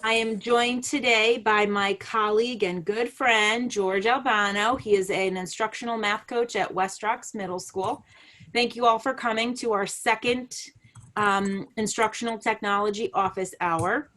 I am joined today by my colleague and good friend, George Albano. He is an instructional math coach at West Rocks Middle School. Thank you all for coming to our second instructional technology office hour.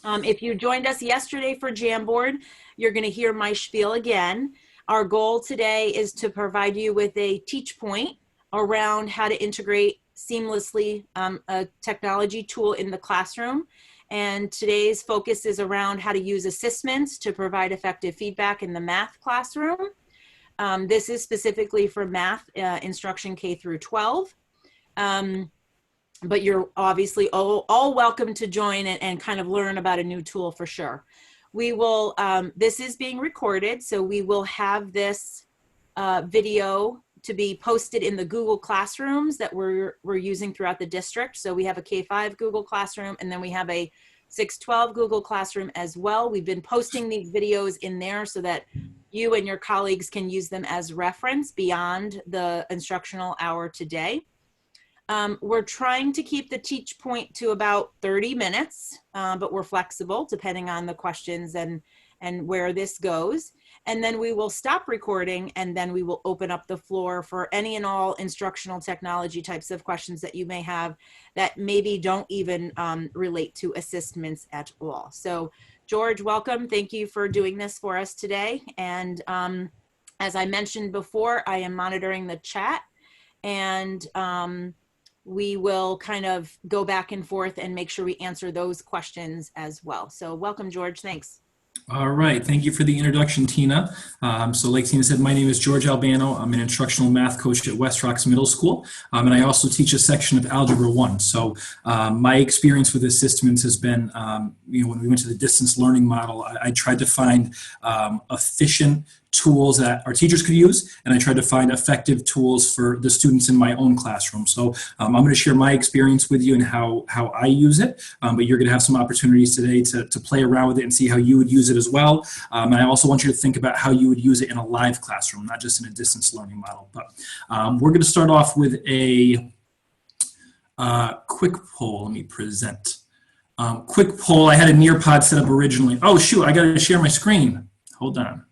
If you joined us yesterday for Jamboard, you're going to hear my spiel again. Our goal today is to provide you with a teach point around how to integrate seamlessly a technology tool in the classroom. And today's focus is around how to use Assistments to provide effective feedback in the math classroom. This is specifically for math instruction K through 12. But you're obviously all welcome to join and kind of learn about a new tool for sure. We will, this is being recorded, so we will have this video to be posted in the Google Classrooms that we're using throughout the district. So we have a K-5 Google Classroom, and then we have a 612 Google Classroom as well. We've been posting these videos in there so that you and your colleagues can use them as reference beyond the instructional hour today. We're trying to keep the teach point to about 30 minutes, but we're flexible depending on the questions and where this goes. And then we will stop recording, and then we will open up the floor for any and all instructional technology types of questions that you may have that maybe don't even relate to Assistments at all. So George, welcome. Thank you for doing this for us today. And as I mentioned before, I am monitoring the chat, and we will kind of go back and forth and make sure we answer those questions as well. So welcome, George. Thanks. All right, thank you for the introduction, Tina. So like Tina said, my name is George Albano. I'm an instructional math coach at West Rocks Middle School, and I also teach a section of Algebra 1. So my experience with Assistments has been, when we went to the distance learning model, I tried to find efficient tools that our teachers could use, and I tried to find effective tools for the students in my own classroom. So I'm going to share my experience with you and how I use it, but you're going to have some opportunities today to play around with it and see how you would use it as well. And I also want you to think about how you would use it in a live classroom, not just in a distance learning model. But we're going to start off with a quick poll. Let me present. Quick poll. I had a Nearpod set up originally. Oh, shoot, I got to share my screen. Hold on.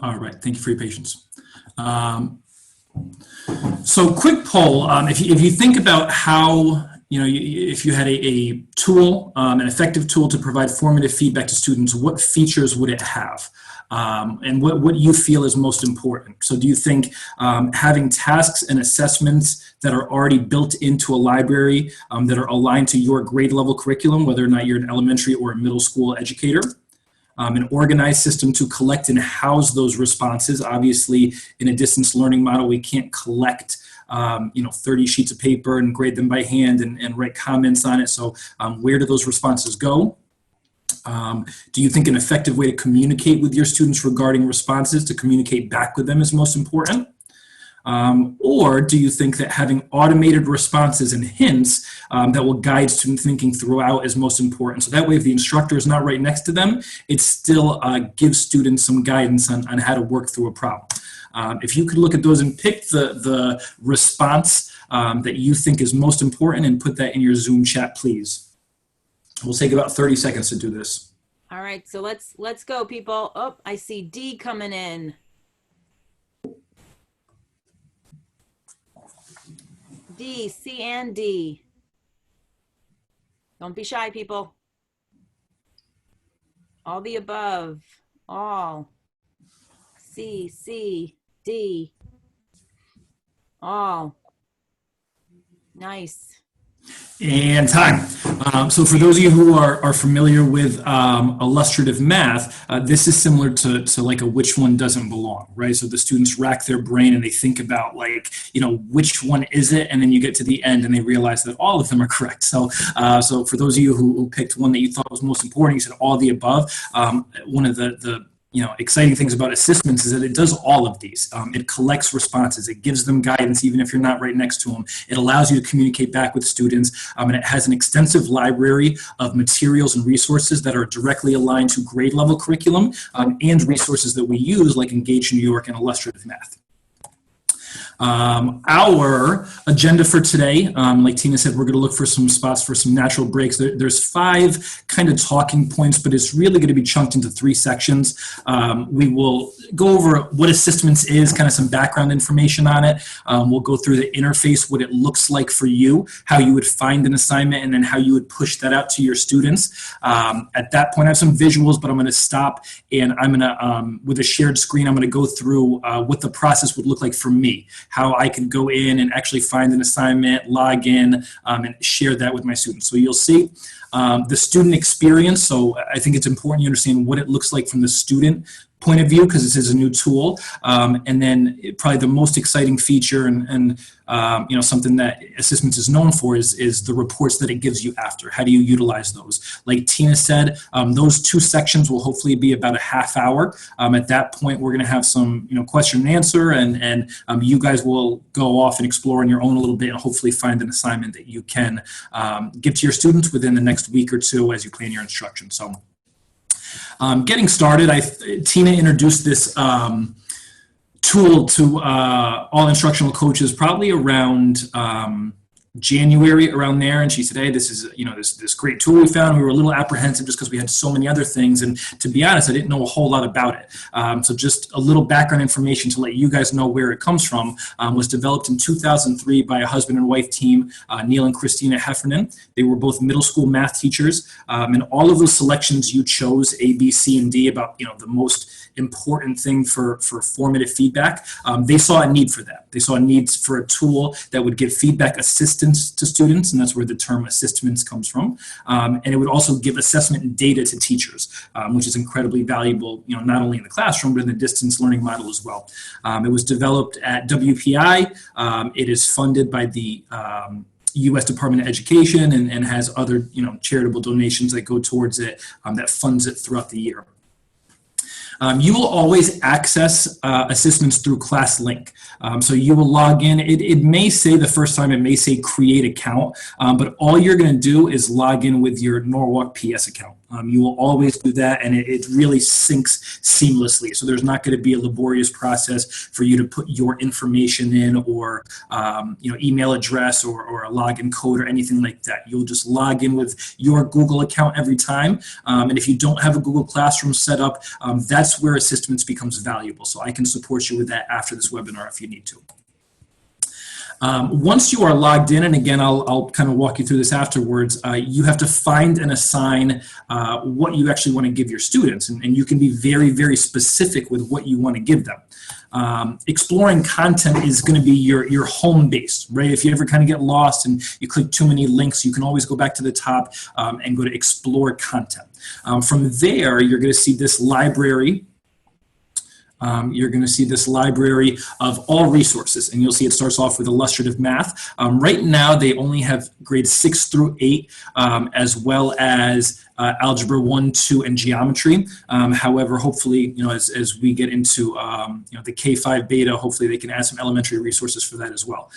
All right, thank you for your patience. So quick poll, if you think about how, if you had a tool, an effective tool to provide formative feedback to students, what features would it have? And what you feel is most important. So do you think having tasks and assessments that are already built into a library that are aligned to your grade level curriculum, whether or not you're an elementary or a middle school educator? An organized system to collect and house those responses. Obviously, in a distance learning model, we can't collect 30 sheets of paper and grade them by hand and write comments on it. So where do those responses go? Do you think an effective way to communicate with your students regarding responses, to communicate back with them, is most important? Or do you think that having automated responses and hints that will guide student thinking throughout is most important? So that way, if the instructor is not right next to them, it still gives students some guidance on how to work through a problem. If you could look at those and pick the response that you think is most important and put that in your Zoom chat, please. We'll take about 30 seconds to do this. All right, so let's go, people. Oh, I see D coming in. D, C, and D. Don't be shy, people. All the above. All. C, C, D. All. Nice. And time. So for those of you who are familiar with illustrative math, this is similar to like a which one doesn't belong, right? So the students rack their brain and they think about which one is it? And then you get to the end and they realize that all of them are correct. So so for those of you who picked one that you thought was most important, you said all the above. One of the exciting things about Assistments is that it does all of these. It collects responses. It gives them guidance even if you're not right next to them. It allows you to communicate back with students, and it has an extensive library of materials and resources that are directly aligned to grade level curriculum, and resources that we use like Engage New York and Illustrative Math. Our agenda for today, like Tina said, we're going to look for some spots for some natural breaks. There's 5 kind of talking points, but it's really going to be chunked into 3 sections. We will go over what Assistments is, kind of some background information on it. We'll go through the interface, what it looks like for you, how you would find an assignment, and then how you would push that out to your students. At that point, I have some visuals, but I'm going to stop, and I'm going to, with a shared screen, I'm going to go through what the process would look like for me, how I can go in and actually find an assignment, log in, and share that with my students. So you'll see the student experience. So I think it's important you understand what it looks like from the student point of view, because this is a new tool. And then probably the most exciting feature and something that Assistments is known for is the reports that it gives you after. How do you utilize those? Like Tina said, those 2 sections will hopefully be about a half hour. At that point, we're going to have some question and answer, and you guys will go off and explore on your own a little bit and hopefully find an assignment that you can give to your students within the next week or 2 as you plan your instruction. So getting started, Tina introduced this tool to all instructional coaches probably around January, around there, and she said, hey, this is this great tool we found. We were a little apprehensive just because we had so many other things, and to be honest, I didn't know a whole lot about it. So just a little background information to let you guys know where it comes from. Was developed in 2003 by a husband and wife team, Neil and Christina Heffernan. They were both middle school math teachers, and all of those selections you chose, A, B, C, and D, about the most important thing for formative feedback. They saw a need for that. They saw a need for a tool that would give feedback assistance to students, and that's where the term Assistments comes from. And it would also give assessment data to teachers, which is incredibly valuable, not only in the classroom, but in the distance learning model as well. It was developed at WPI. It is funded by the U.S. Department of Education and has other, charitable donations that go towards it, that funds it throughout the year. You will always access Assistments through class link. So you will log in. It may say the first time, it may say create account, but all you're going to do is log in with your Norwalk PS account. You will always do that, and it really syncs seamlessly. So there's not going to be a laborious process for you to put your information in, or email address or a login code or anything like that. You'll just log in with your Google account every time. And if you don't have a Google Classroom set up, that's where Assistments becomes valuable. So I can support you with that after this webinar if you need to. Once you are logged in, and again, I'll kind of walk you through this afterwards, you have to find and assign what you actually want to give your students, and you can be very, very specific with what you want to give them. Exploring content is going to be your home base, right? If you ever kind of get lost and you click too many links, you can always go back to the top and go to explore content. From there, you're going to see this library. You're going to see this library of all resources, and you'll see it starts off with illustrative math. Right now, they only have grades 6 through 8, as well as algebra 1, 2, and geometry. However, hopefully, as we get into the K-5 beta, hopefully they can add some elementary resources for that as well.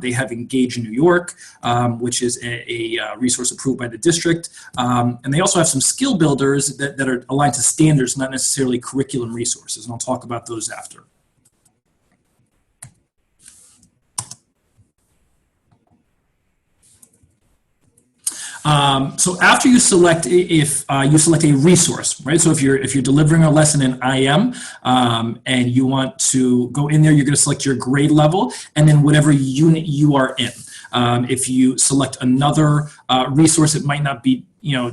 They have Engage New York, which is a resource approved by the district, and they also have some skill builders that are aligned to standards, not necessarily curriculum resources, and I'll talk about those after. So after you select, if you select a resource, right? So if you're delivering a lesson in IM and you want to go in there, you're going to select your grade level and then whatever unit you are in. If you select another resource, it might not be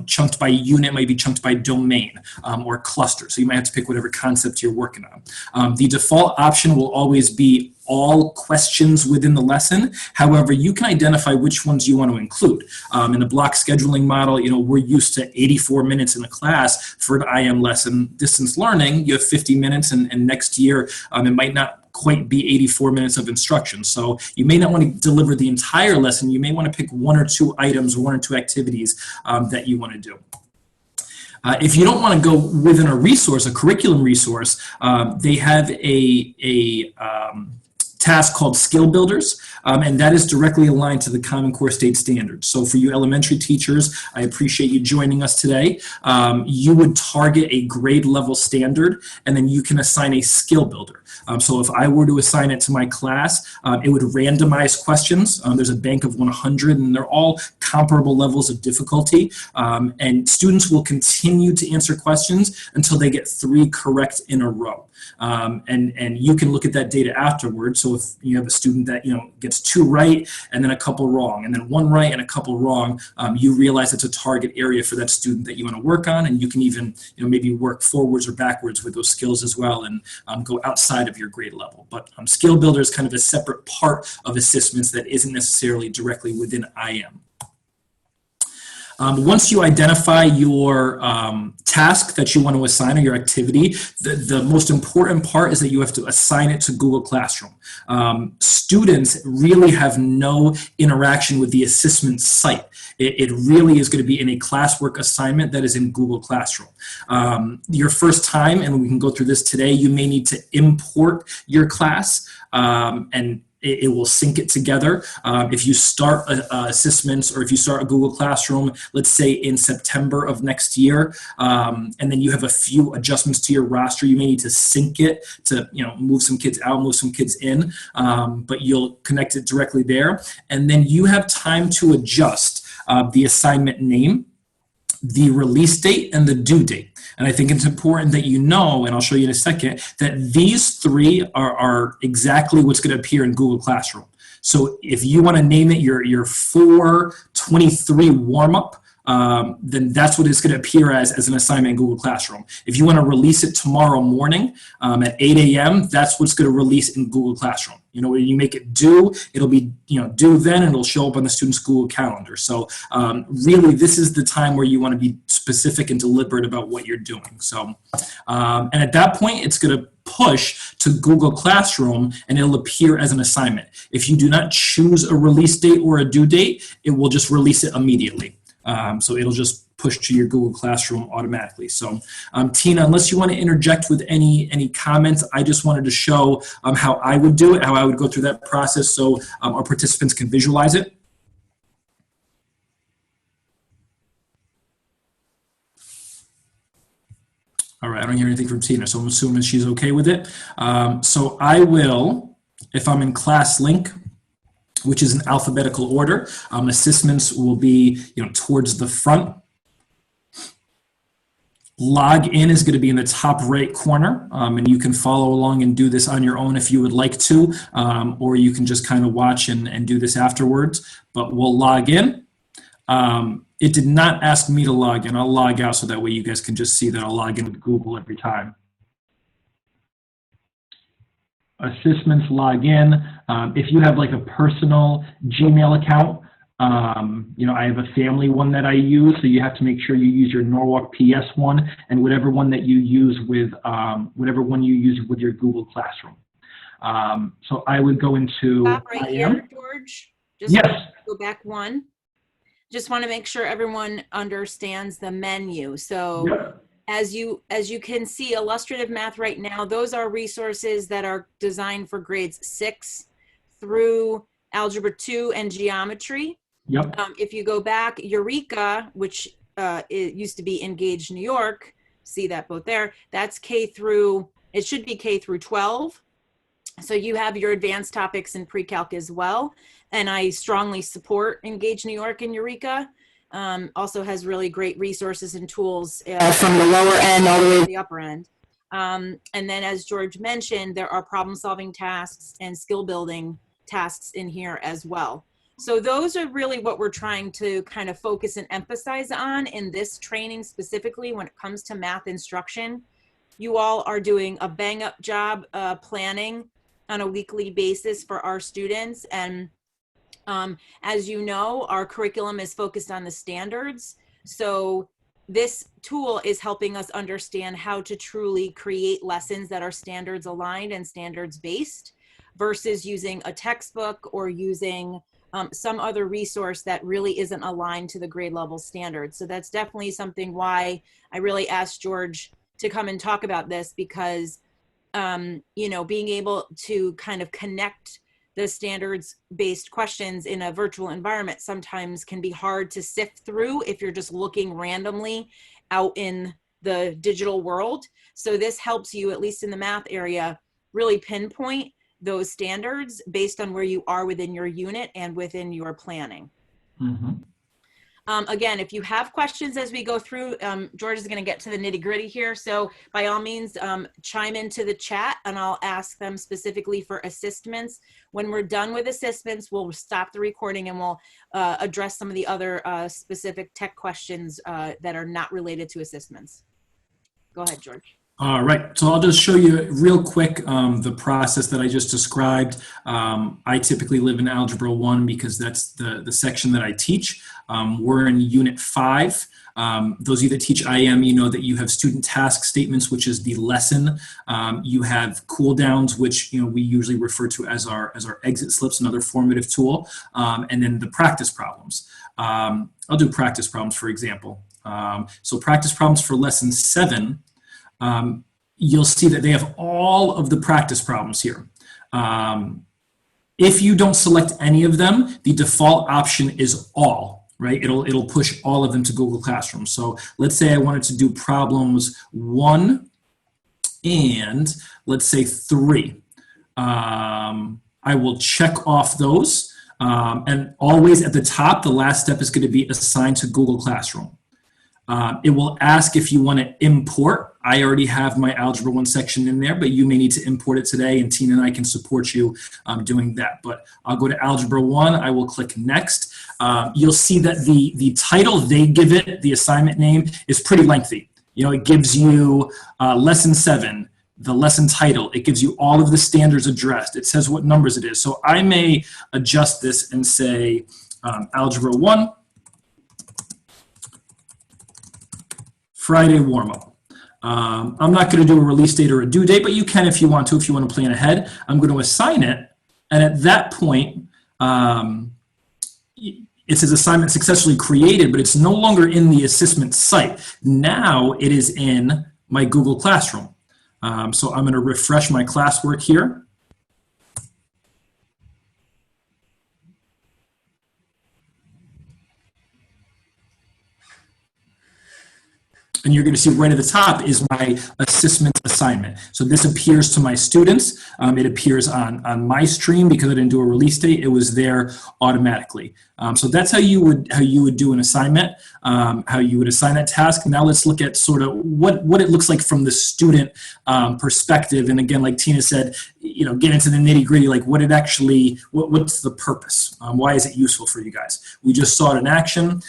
chunked by unit, it might be chunked by domain or cluster. So you might have to pick whatever concept you're working on. The default option will always be all questions within the lesson. However, you can identify which ones you want to include. In the block scheduling model, we're used to 84 minutes in a class for an IM lesson. Distance learning, you have 50 minutes, and next year it might not quite be 84 minutes of instruction. So you may not want to deliver the entire lesson. You may want to pick 1 or 2 items or 1 or 2 activities that you want to do. If you don't want to go within a resource, a curriculum resource, they have a task called Skill Builders, and that is directly aligned to the Common Core State Standards. So for you elementary teachers, I appreciate you joining us today. You would target a grade level standard, and then you can assign a skill builder. So if I were to assign it to my class, it would randomize questions. There's a bank of 100, and they're all comparable levels of difficulty. And students will continue to answer questions until they get 3 correct in a row. And you can look at that data afterwards. So if you have a student that gets 2 right and then a couple wrong, and then 1 right and a couple wrong, you realize it's a target area for that student that you want to work on, and you can even maybe work forwards or backwards with those skills as well, and go outside of your grade level. But Skill Builder is kind of a separate part of Assistments that isn't necessarily directly within IM. Once you identify your task that you want to assign or your activity, the most important part is that you have to assign it to Google Classroom. Students really have no interaction with the Assistments site. It really is going to be in a classwork assignment that is in Google Classroom. Your first time, and we can go through this today, you may need to import your class, and it will sync it together. If you start Assistments, or if you start a Google Classroom, let's say in September of next year, and then you have a few adjustments to your roster, you may need to sync it to move some kids out, move some kids in, but you'll connect it directly there. And then you have time to adjust the assignment name, the release date, and the due date. And I think it's important that and I'll show you in a second, that these 3 are exactly what's going to appear in Google Classroom. So if you want to name it your 423 warm-up, then that's what it's going to appear as an assignment in Google Classroom. If you want to release it tomorrow morning at 8 a.m., that's what's going to release in Google Classroom. When you make it due, it'll be due then, and it'll show up on the student's Google Calendar. So really, this is the time where you want to be specific and deliberate about what you're doing. So, and at that point, it's going to push to Google Classroom, and it'll appear as an assignment. If you do not choose a release date or a due date, it will just release it immediately. So it'll just push to your Google Classroom automatically. So Tina, unless you want to interject with any comments, I just wanted to show how I would do it, how I would go through that process, so our participants can visualize it. All right, I don't hear anything from Tina, so I'm assuming she's okay with it. So I will, if I'm in class link, which is in alphabetical order, Assistments will be towards the front. Log in is going to be in the top right corner, and you can follow along and do this on your own if you would like to, or you can just kind of watch and do this afterwards, but we'll log in. It did not ask me to log in. I'll log out so that way you guys can just see that I'll log in with Google every time. Assistments, log in. If you have like a personal Gmail account, I have a family one that I use, so you have to make sure you use your Norwalk PS one and whatever one that you use with your Google Classroom. So I would go into Stop right here, George. Just yes. Go back one. Just want to make sure everyone understands the menu. So. Yep. As you can see, illustrative math right now, those are resources that are designed for grades 6 through Algebra 2 and Geometry. Yep. If you go back, Eureka, which it used to be Engage New York, see that both there, that's it should be K through 12. So you have your advanced topics in pre-calc as well. And I strongly support Engage New York and Eureka. Also has really great resources and tools from the lower end all the way to the upper end. And then as George mentioned, there are problem solving tasks and skill building tasks in here as well. So those are really what we're trying to kind of focus and emphasize on in this training specifically when it comes to math instruction. You all are doing a bang up job planning on a weekly basis for our students, and as you know, our curriculum is focused on the standards. So this tool is helping us understand how to truly create lessons that are standards aligned and standards based versus using a textbook or using some other resource that really isn't aligned to the grade level standards. So that's definitely something why I really asked George to come and talk about this, because you know, being able to kind of connect the standards-based questions in a virtual environment sometimes can be hard to sift through if you're just looking randomly out in the digital world. So this helps you, at least in the math area, really pinpoint those standards based on where you are within your unit and within your planning. Mm-hmm. Again, if you have questions as we go through, George is going to get to the nitty gritty here. So by all means, chime into the chat and I'll ask them specifically for assistments. When we're done with assistments, we'll stop the recording and we'll address some of the other specific tech questions that are not related to assistments. Go ahead, George. All right, so I'll just show you real quick the process that I just described. I typically live in Algebra 1 because that's the section that I teach. We're in Unit 5. Those of you that teach IM, you know that you have student task statements, which is the lesson. You have cool downs, which we usually refer to as our exit slips, another formative tool, and then the practice problems. I'll do practice problems, for example. So practice problems for lesson 7. You'll see that they have all of the practice problems here. If you don't select any of them, the default option is all, right? It'll push all of them to Google Classroom. So let's say I wanted to do problems 1 and let's say 3. I will check off those, and always at the top, the last step is going to be assigned to Google Classroom. It will ask if you want to import. I already have my Algebra 1 section in there, but you may need to import it today, and Tina and I can support you doing that. But I'll go to Algebra 1. I will click Next. You'll see that the title they give it, the assignment name, is pretty lengthy. It gives you Lesson 7, the lesson title. It gives you all of the standards addressed. It says what numbers it is. So I may adjust this and say Algebra 1, Friday warm-up. I'm not going to do a release date or a due date, but you can if you want to plan ahead. I'm going to assign it, and at that point, it says assignment successfully created, but it's no longer in the assessment site. Now it is in my Google Classroom. So I'm going to refresh my classwork here. And you're going to see right at the top is my assessment assignment. So this appears to my students. It appears on my stream because I didn't do a release date. It was there automatically. So that's how you would do an assignment, how you would assign that task. Now let's look at sort of what it looks like from the student perspective. And again, like Tina said, get into the nitty gritty, like what it actually, what's the purpose? Why is it useful for you guys? We just saw it in action.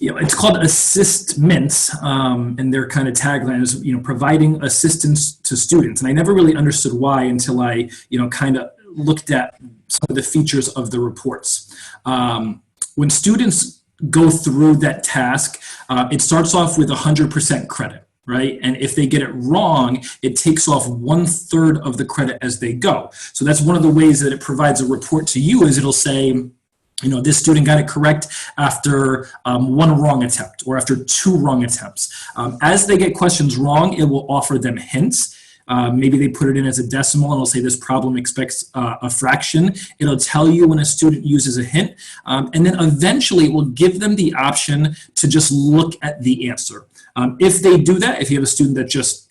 It's called Assistments, and their kind of tagline is, providing assistance to students. And I never really understood why until I, kind of looked at some of the features of the reports. When students go through that task, it starts off with 100% credit, right? And if they get it wrong, it takes off 1/3 of the credit as they go. So that's one of the ways that it provides a report to you, is it'll say, this student got it correct after 1 wrong attempt or after 2 wrong attempts. As they get questions wrong, it will offer them hints. Maybe they put it in as a decimal and it'll say this problem expects a fraction. It'll tell you when a student uses a hint. And then eventually it will give them the option to just look at the answer. If they do that, if you have a student that just,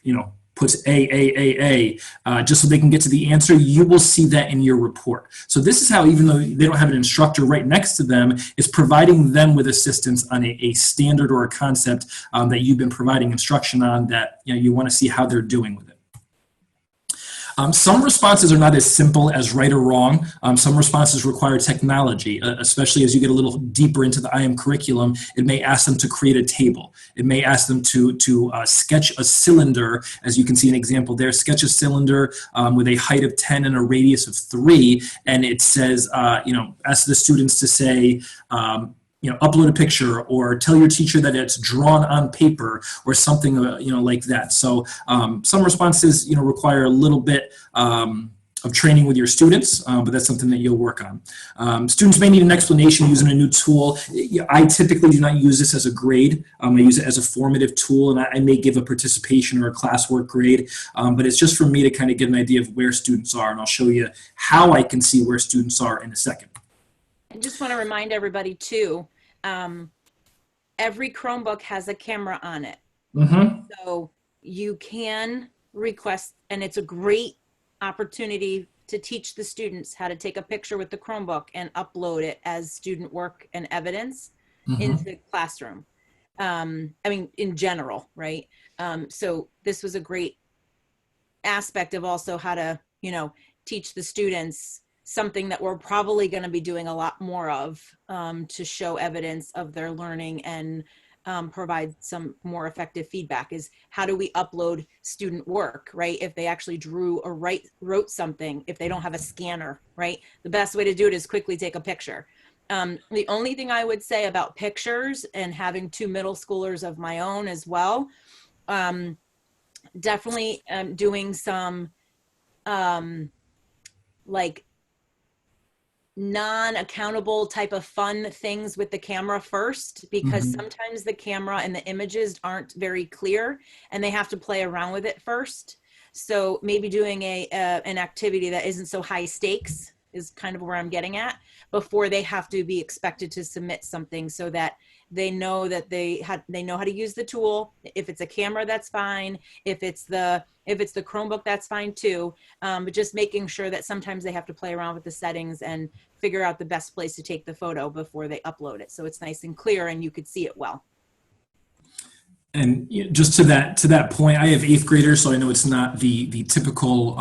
puts A, just so they can get to the answer, you will see that in your report. So this is how, even though they don't have an instructor right next to them, is providing them with assistance on a standard or a concept that you've been providing instruction on, that you want to see how they're doing with it. Some responses are not as simple as right or wrong. Some responses require technology, especially as you get a little deeper into the IM curriculum. It may ask them to create a table. It may ask them to sketch a cylinder, as you can see an example there. Sketch a cylinder with a height of 10 and a radius of 3, and it says, ask the students to say, upload a picture, or tell your teacher that it's drawn on paper, or something like that. So some responses require a little bit of training with your students, but that's something that you'll work on. Students may need an explanation using a new tool. I typically do not use this as a grade. I use it as a formative tool, and I may give a participation or a classwork grade, but it's just for me to kind of get an idea of where students are, and I'll show you how I can see where students are in a second. I just want to remind everybody too, every Chromebook has a camera on it. Mm-hmm. So you can request, and it's a great opportunity to teach the students how to take a picture with the Chromebook and upload it as student work and evidence into the classroom. I mean, in general, right? So this was a great aspect of also how to, you know, teach the students something that we're probably going to be doing a lot more of, to show evidence of their learning and provide some more effective feedback, is how do we upload student work, right? If they actually drew or wrote something, if they don't have a scanner, right? The best way to do it is quickly take a picture. The only thing I would say about pictures, and having 2 middle schoolers of my own as well, definitely doing some like non-accountable type of fun things with the camera first, because sometimes the camera and the images aren't very clear and they have to play around with it first. So maybe doing an activity that isn't so high stakes is kind of where I'm getting at, before they have to be expected to submit something, so that they know that they know how to use the tool. If it's a camera, that's fine. If it's the Chromebook, that's fine too. But just making sure that sometimes they have to play around with the settings and figure out the best place to take the photo before they upload it, so it's nice and clear and you could see it well. And just to that point, I have 8th graders, so I know it's not the typical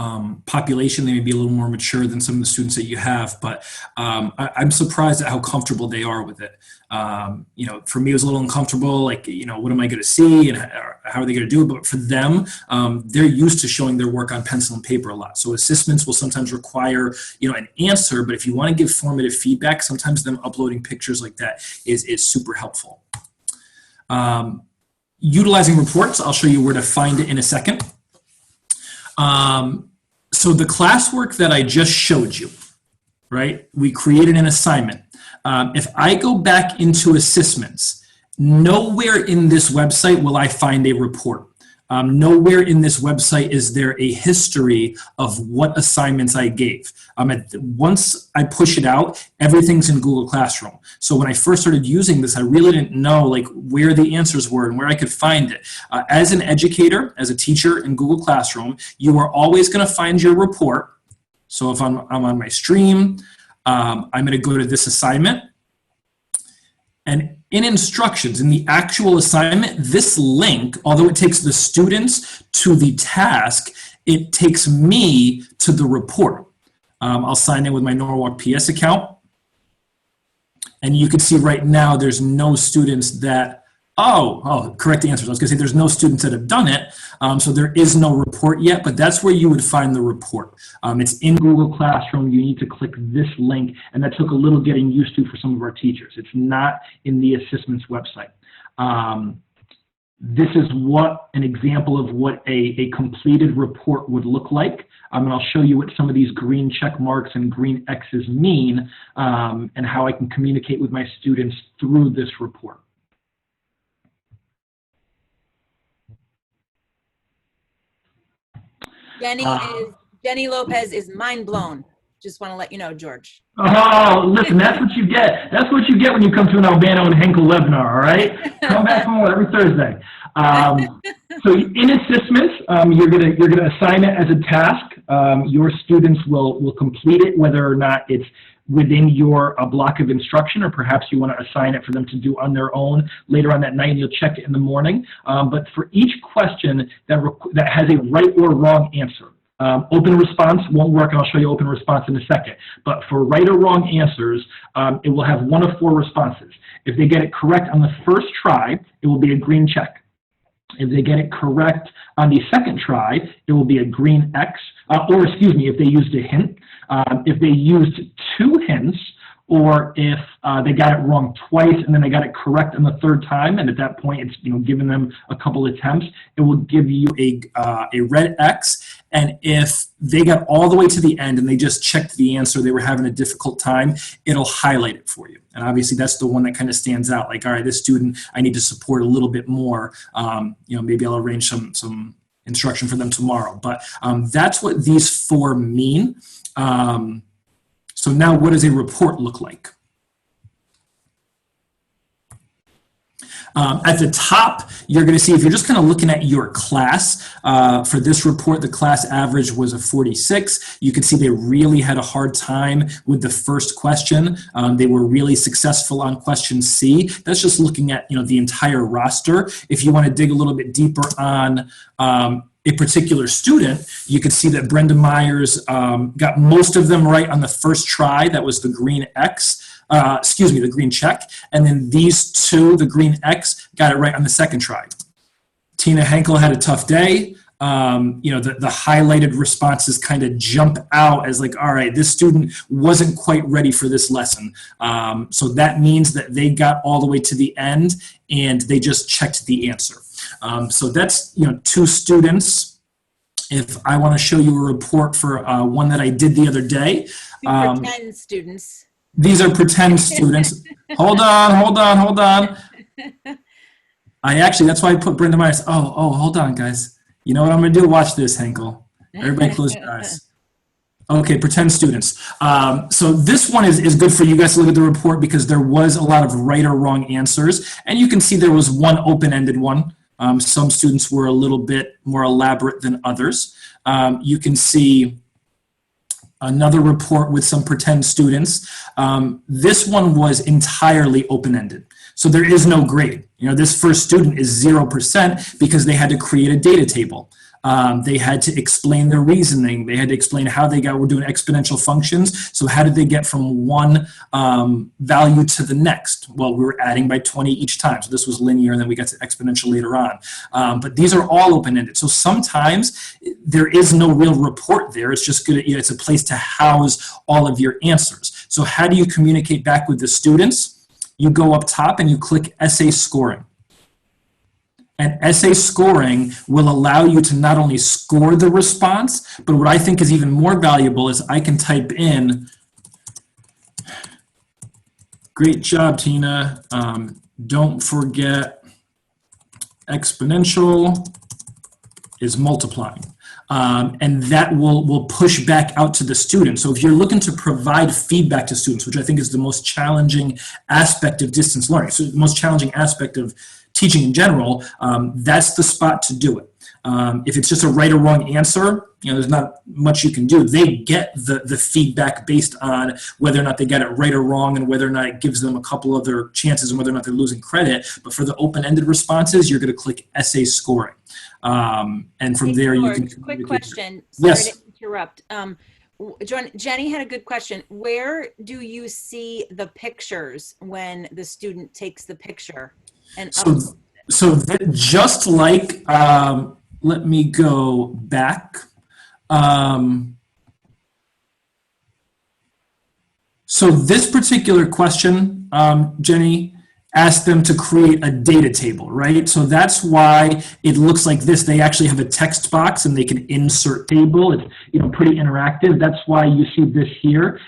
population. They may be a little more mature than some of the students that you have, but I'm surprised at how comfortable they are with it. You know, for me, it was a little uncomfortable. Like, you know, what am I going to see, and how are they going to do it? But for them, they're used to showing their work on pencil and paper a lot. So assessments will sometimes require, you know, an answer. But if you want to give formative feedback, sometimes them uploading pictures like that is super helpful. Utilizing reports, I'll show you where to find it in a second. So the classwork that I just showed you, right? We created an assignment. If I go back into assessments, nowhere in this website will I find a report. Nowhere in this website is there a history of what assignments I gave. Once I push it out, everything's in Google Classroom. So when I first started using this, I really didn't know like where the answers were and where I could find it. As an educator, as a teacher in Google Classroom, you are always going to find your report. So if I'm on my stream, I'm going to go to this assignment. And in instructions, in the actual assignment, this link, although it takes the students to the task, it takes me to the report. I'll sign in with my Norwalk PS account. And you can see right now there's no students that, correct answers. I was going to say there's no students that have done it, so there is no report yet, but that's where you would find the report. It's in Google Classroom. You need to click this link, and that took a little getting used to for some of our teachers. It's not in the Assistments website. This is what an example of what a completed report would look like. And I'll show you what some of these green check marks and green X's mean, and how I can communicate with my students through this report. Jenny Lopez is mind blown. Just want to let you know, George. Oh, listen, that's what you get. That's what you get when you come to an Albano and Henkel webinar, all right? Come back home every Thursday. So in Assistments, you're gonna assign it as a task. Your students will complete it, whether or not it's within your block of instruction, or perhaps you want to assign it for them to do on their own later on that night, and you'll check it in the morning. But for each question that has a right or wrong answer, open response won't work, and I'll show you open response in a second. But for right or wrong answers, it will have 1 of 4 responses. If they get it correct on the first try, it will be a green check. If they get it correct on the second try, it will be a green X, or excuse me, if they used a hint. If they used 2 hints, or if they got it wrong twice and then they got it correct on the 3rd time, and at that point it's giving them a couple attempts, it will give you a red X. And if they got all the way to the end and they just checked the answer, they were having a difficult time, it'll highlight it for you. And obviously that's the one that kind of stands out. Like, all right, this student, I need to support a little bit more. Maybe I'll arrange some instruction for them tomorrow. But that's what these 4 mean. So now what does a report look like? At the top, you're going to see, if you're just kind of looking at your class, for this report, the class average was a 46. You can see they really had a hard time with the first question. They were really successful on question C. That's just looking at, the entire roster. If you want to dig a little bit deeper on a particular student, you can see that Brenda Myers got most of them right on the first try. That was the green X. The green check, and then these 2, the green X, got it right on the second try. Tina Henkel had a tough day. The highlighted responses kind of jump out as like, all right, this student wasn't quite ready for this lesson. So that means that they got all the way to the end and they just checked the answer. So that's, 2 students. If I want to show you a report for one that I did the other day. 2 pretend students. These are pretend students. Hold on. That's why I put Brenda Myers. Oh, hold on, guys. You know what I'm going to do? Watch this, Henkel. Everybody close your eyes. Okay, pretend students. So this one is good for you guys to look at the report because there was a lot of right or wrong answers. And you can see there was one open-ended one. Some students were a little bit more elaborate than others. You can see another report with some pretend students. This one was entirely open-ended. So there is no grade. This first student is 0% because they had to create a data table. They had to explain their reasoning. They had to explain how we're doing exponential functions. So how did they get from one value to the next? Well, we were adding by 20 each time. So this was linear, and then we got to exponential later on. But these are all open-ended. So sometimes there is no real report there. It's just good. It's a place to house all of your answers. So how do you communicate back with the students? You go up top and you click essay scoring. And essay scoring will allow you to not only score the response, but what I think is even more valuable is I can type in, great job, Tina. Don't forget exponential is multiplying. And that will push back out to the student. So if you're looking to provide feedback to students, which I think is the most challenging aspect of distance learning, so the most challenging aspect of teaching in general, that's the spot to do it. If it's just a right or wrong answer, there's not much you can do. They get the feedback based on whether or not they get it right or wrong and whether or not it gives them a couple other chances and whether or not they're losing credit. But for the open-ended responses, you're going to click essay scoring. And from there, you can... Quick question. Sorry to interrupt. Jenny had a good question. Where do you see the pictures when the student takes the picture? And so that just like, let me go back. So this particular question, Jenny, asked them to create a data table, right? So that's why it looks like this. They actually have a text box and they can insert table. It's pretty interactive. That's why you see this here.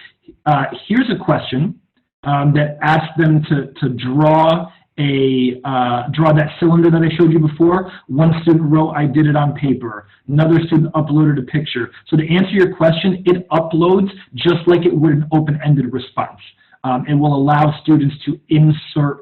Here's a question that asked them to draw that cylinder that I showed you before. One student wrote, I did it on paper. Another student uploaded a picture. So to answer your question, it uploads just like it would an open-ended response. It will allow students to insert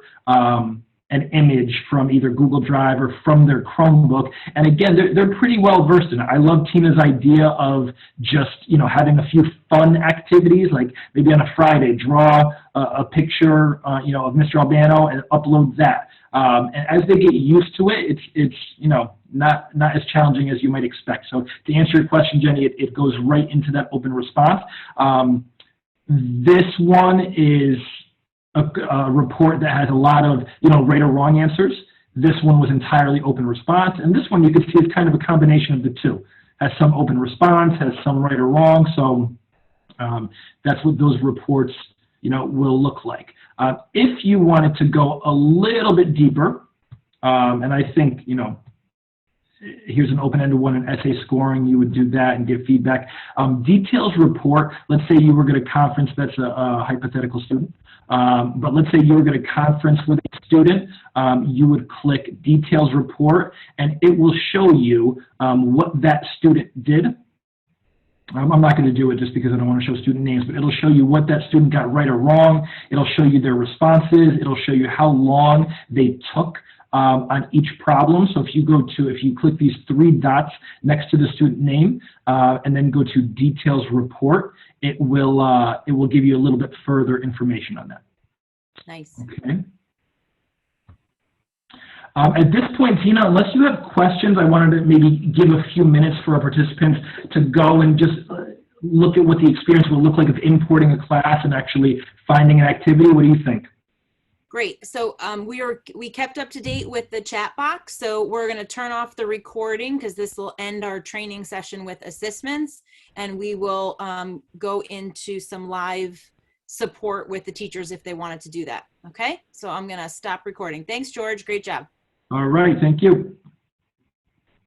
an image from either Google Drive or from their Chromebook. And again, they're pretty well versed in it. I love Tina's idea of just, having a few fun activities, like maybe on a Friday, draw a picture, of Mr. Albano and upload that. And as they get used to it, it's not as challenging as you might expect. So to answer your question, Jenny, it goes right into that open response. This one is a report that has a lot of, right or wrong answers. This one was entirely open response. And this one you can see is kind of a combination of the two. Has some open response, has some right or wrong. So that's what those reports, will look like. If you wanted to go a little bit deeper, and I think, here's an open-ended one, an essay scoring, you would do that and give feedback. Details report, let's say you were going to conference, that's a hypothetical student, but let's say you were going to conference with a student, you would click details report, and it will show you what that student did. I'm not going to do it just because I don't want to show student names, but it'll show you what that student got right or wrong. It'll show you their responses. It'll show you how long they took on each problem. So if you click these 3 dots next to the student name and then go to details report, it will give you a little bit further information on that. Nice. Okay. At this point, Tina, unless you have questions, I wanted to maybe give a few minutes for our participants to go and just look at what the experience will look like of importing a class and actually finding an activity. What do you think? Great. So we kept up to date with the chat box. So we're going to turn off the recording because this will end our training session with Assistments, and we will go into some live support with the teachers if they wanted to do that. Okay. So I'm going to stop recording. Thanks, George. Great job. All right. Thank you.